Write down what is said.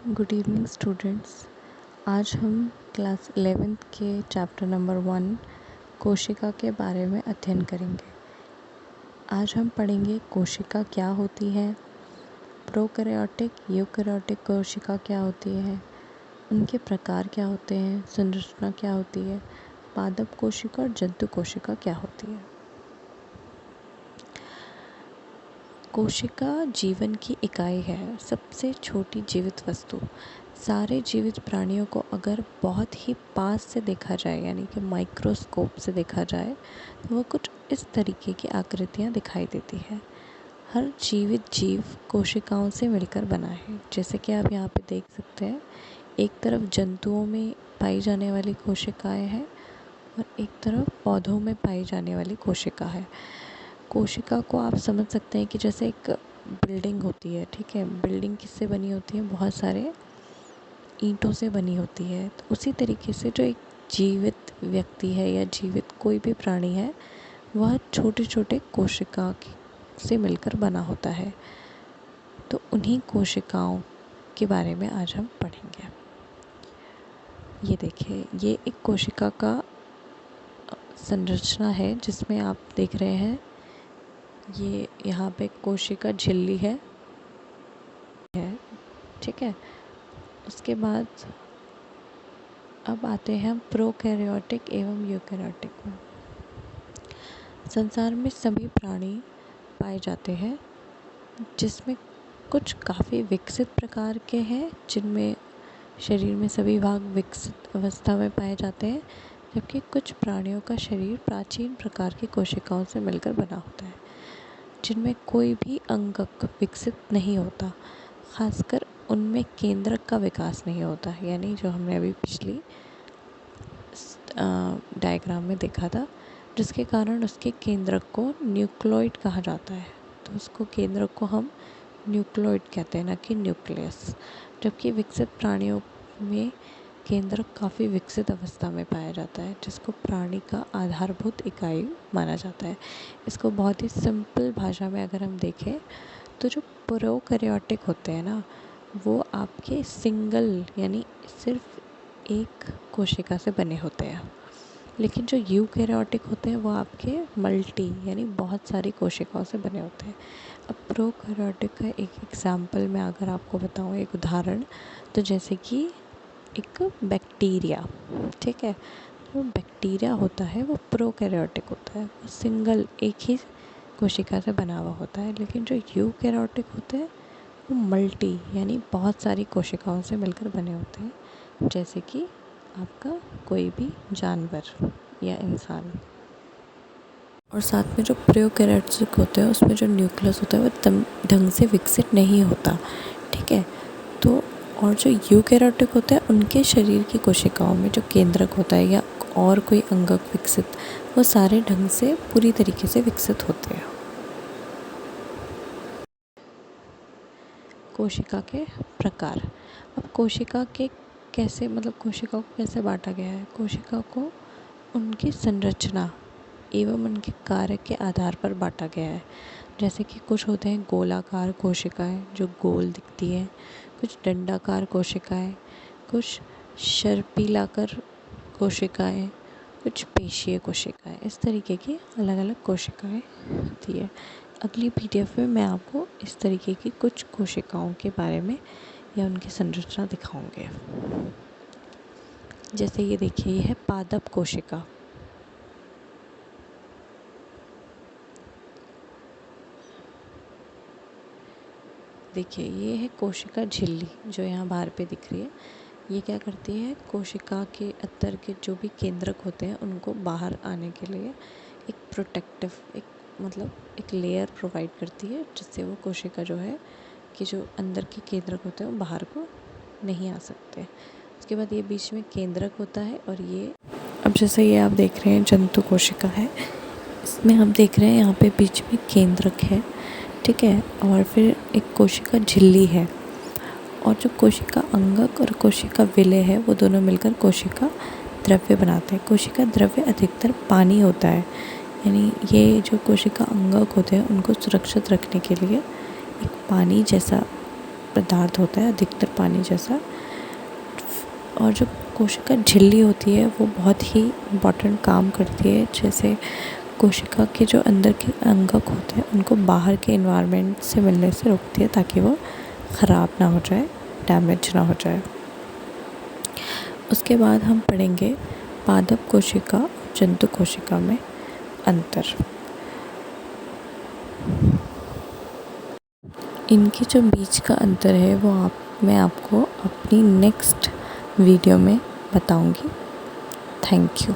Good evening students. आज हम class 11th के चैप्टर नंबर 1 कोशिका के बारे में अध्ययन करेंगे। आज हम पढ़ेंगे कोशिका क्या होती है, प्रोकैरियोटिक यूकैरियोटिक कोशिका क्या होती है, उनके प्रकार क्या होते हैं, संरचना क्या होती है, पादप कोशिका और जंतु कोशिका क्या होती है। कोशिका जीवन की इकाई है, सबसे छोटी जीवित वस्तु। सारे जीवित प्राणियों को अगर बहुत ही पास से देखा जाए यानी कि माइक्रोस्कोप से देखा जाए तो वह कुछ इस तरीके की आकृतियाँ दिखाई देती है। हर जीवित जीव कोशिकाओं से मिलकर बना है। जैसे कि आप यहाँ पे देख सकते हैं, एक तरफ जंतुओं में पाई जाने वाली कोशिकाएं हैं और एक तरफ पौधों में पाई जाने वाली कोशिका है। कोशिका को आप समझ सकते हैं कि जैसे एक बिल्डिंग होती है, ठीक है। बिल्डिंग किससे बनी होती है? बहुत सारे ईंटों से बनी होती है। तो उसी तरीके से जो एक जीवित व्यक्ति है या जीवित कोई भी प्राणी है, वह छोटे छोटे कोशिका से मिलकर बना होता है। तो उन्हीं कोशिकाओं के बारे में आज हम पढ़ेंगे। ये देखिए, ये एक कोशिका का संरचना है जिसमें आप देख रहे हैं, ये यहाँ पे कोशिका झिल्ली है, ठीक है। उसके बाद अब आते हैं हम प्रोकैरियोटिक एवं यूकैरियोटिक में। संसार में सभी प्राणी पाए जाते हैं, जिसमें कुछ काफ़ी विकसित प्रकार के हैं, जिनमें शरीर में सभी भाग विकसित अवस्था में पाए जाते हैं, जबकि कुछ प्राणियों का शरीर प्राचीन प्रकार की कोशिकाओं से मिलकर बना होता है, जिनमें कोई भी अंगक विकसित नहीं होता। खासकर उनमें केंद्रक का विकास नहीं होता, यानी जो हमने अभी पिछली डायग्राम में देखा था, जिसके कारण उसके केंद्रक को न्यूक्लियोइड कहा जाता है। तो उसको केंद्रक को हम न्यूक्लियोइड कहते हैं, ना कि न्यूक्लियस। जबकि विकसित प्राणियों में केंद्रक काफ़ी विकसित अवस्था में पाया जाता है, जिसको प्राणी का आधारभूत इकाई माना जाता है। इसको बहुत ही सिंपल भाषा में अगर हम देखें तो जो प्रोकैरियोटिक होते हैं ना, वो आपके सिंगल यानी सिर्फ एक कोशिका से बने होते हैं, लेकिन जो यूकैरियोटिक होते हैं वो आपके मल्टी यानी बहुत सारी कोशिकाओं से बने होते हैं। अब प्रोकैरियोटिक का एक एग्जाम्पल मैं अगर आपको बताऊँ, एक उदाहरण, तो जैसे कि एक बैक्टीरिया, ठीक है। जो बैक्टीरिया होता है वो प्रोकैरियोटिक होता है, वो सिंगल एक ही कोशिका से बना हुआ होता है। लेकिन जो यूकैरियोटिक होते हैं वो मल्टी यानी बहुत सारी कोशिकाओं से मिलकर बने होते हैं, जैसे कि आपका कोई भी जानवर या इंसान। और साथ में जो प्रोकैरियोटिक होते हैं उसमें जो न्यूक्लियस होता है वो ढंग से विकसित नहीं होता, ठीक है। तो और जो यूकैरियोटिक होता है उनके शरीर की कोशिकाओं में जो केंद्रक होता है या और कोई अंगक विकसित, वो सारे ढंग से पूरी तरीके से विकसित होते हैं। कोशिका के प्रकार। अब कोशिका के कैसे कोशिका को कैसे बांटा गया है? कोशिका को उनकी संरचना एवं उनके कार्य के आधार पर बांटा गया है। जैसे कि कुछ होते हैं गोलाकार कोशिकाएं जो गोल दिखती हैं, कुछ डंडाकार कोशिकाएं, कुछ शर्पीलाकार कोशिकाएं, कुछ पेशीय कोशिकाएं। इस तरीके की अलग अलग कोशिकाएं होती है। अगली पीडीएफ में मैं आपको इस तरीके की कुछ कोशिकाओं के बारे में या उनकी संरचना दिखाऊंगी। जैसे ये देखिए, ये है पादप कोशिका। देखिए, ये है कोशिका झिल्ली जो यहाँ बाहर पे दिख रही है। ये क्या करती है? कोशिका के अंदर के जो भी केंद्रक होते हैं उनको बाहर आने के लिए एक प्रोटेक्टिव एक लेयर प्रोवाइड करती है, जिससे वो कोशिका जो है कि जो अंदर के केंद्रक होते हैं वो बाहर को नहीं आ सकते। उसके बाद ये बीच में केंद्रक होता है और ये, अब जैसे ये आप देख रहे हैं जंतु कोशिका है, इसमें हम देख रहे हैं यहाँ पे बीच में केंद्रक है, ठीक है। और फिर एक कोशिका झिल्ली है, और जो कोशिका अंगक और कोशिका विलय है वो दोनों मिलकर कोशिका द्रव्य बनाते हैं। कोशिका द्रव्य अधिकतर पानी होता है, यानी ये जो कोशिका अंगक होते हैं उनको सुरक्षित रखने के लिए एक पानी जैसा पदार्थ होता है, अधिकतर पानी जैसा। और जो कोशिका झिल्ली होती है वो बहुत ही इम्पॉर्टेंट काम करती है। जैसे कोशिका के जो अंदर के अंगक होते हैं उनको बाहर के एनवायरनमेंट से मिलने से रोकती है, ताकि वो ख़राब ना हो जाए, डैमेज ना हो जाए। उसके बाद हम पढ़ेंगे पादप कोशिका और जंतु कोशिका में अंतर। इनकी जो बीच का अंतर है वो मैं आपको अपनी नेक्स्ट वीडियो में बताऊंगी। Thank you.